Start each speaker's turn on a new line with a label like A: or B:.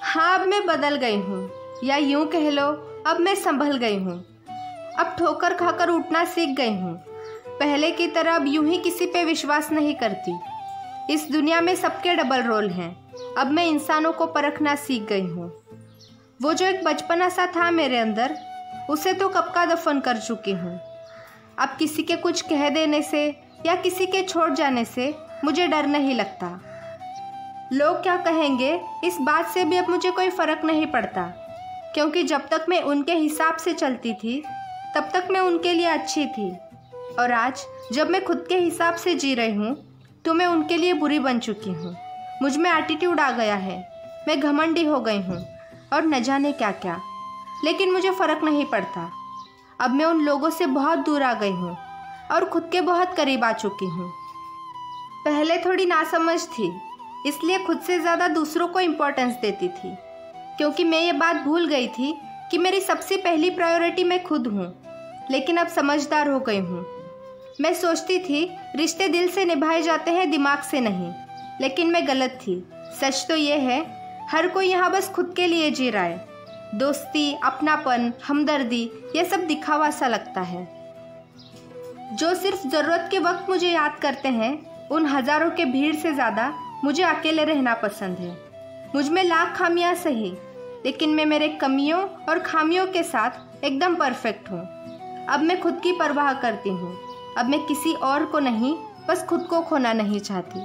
A: हाँ, अब मैं बदल गई हूँ, या यूं कह लो अब मैं संभल गई हूँ। अब ठोकर खाकर उठना सीख गई हूँ। पहले की तरह अब यूं ही किसी पे विश्वास नहीं करती। इस दुनिया में सबके डबल रोल हैं। अब मैं इंसानों को परखना सीख गई हूँ। वो जो एक बचपना सा था मेरे अंदर, उसे तो कब का दफन कर चुकी हूँ। अब किसी के कुछ कह देने से या किसी के छोड़ जाने से मुझे डर नहीं लगता। लोग क्या कहेंगे इस बात से भी अब मुझे कोई फ़र्क नहीं पड़ता, क्योंकि जब तक मैं उनके हिसाब से चलती थी तब तक मैं उनके लिए अच्छी थी, और आज जब मैं खुद के हिसाब से जी रही हूँ तो मैं उनके लिए बुरी बन चुकी हूँ। मुझ में एटीट्यूड आ गया है, मैं घमंडी हो गई हूँ और न जाने क्या क्या, लेकिन मुझे फ़र्क नहीं पड़ता। अब मैं उन लोगों से बहुत दूर आ गई हूँ और खुद के बहुत करीब आ चुकी हूँ। पहले थोड़ी नासमझ थी, इसलिए खुद से ज़्यादा दूसरों को इम्पोर्टेंस देती थी, क्योंकि मैं ये बात भूल गई थी कि मेरी सबसे पहली प्रायोरिटी मैं खुद हूँ। लेकिन अब समझदार हो गई हूँ। मैं सोचती थी रिश्ते दिल से निभाए जाते हैं, दिमाग से नहीं, लेकिन मैं गलत थी। सच तो ये है, हर कोई यहाँ बस खुद के लिए जी रहा है। दोस्ती, अपनापन, हमदर्दी, ये सब दिखावा सा लगता है। जो सिर्फ ज़रूरत के वक्त मुझे याद करते हैं, उन हज़ारों के भीड़ से ज़्यादा मुझे अकेले रहना पसंद है। मुझ में लाख खामियां सही, लेकिन मैं मेरे कमियों और खामियों के साथ एकदम परफेक्ट हूँ। अब मैं खुद की परवाह करती हूँ। अब मैं किसी और को नहीं, बस खुद को खोना नहीं चाहती।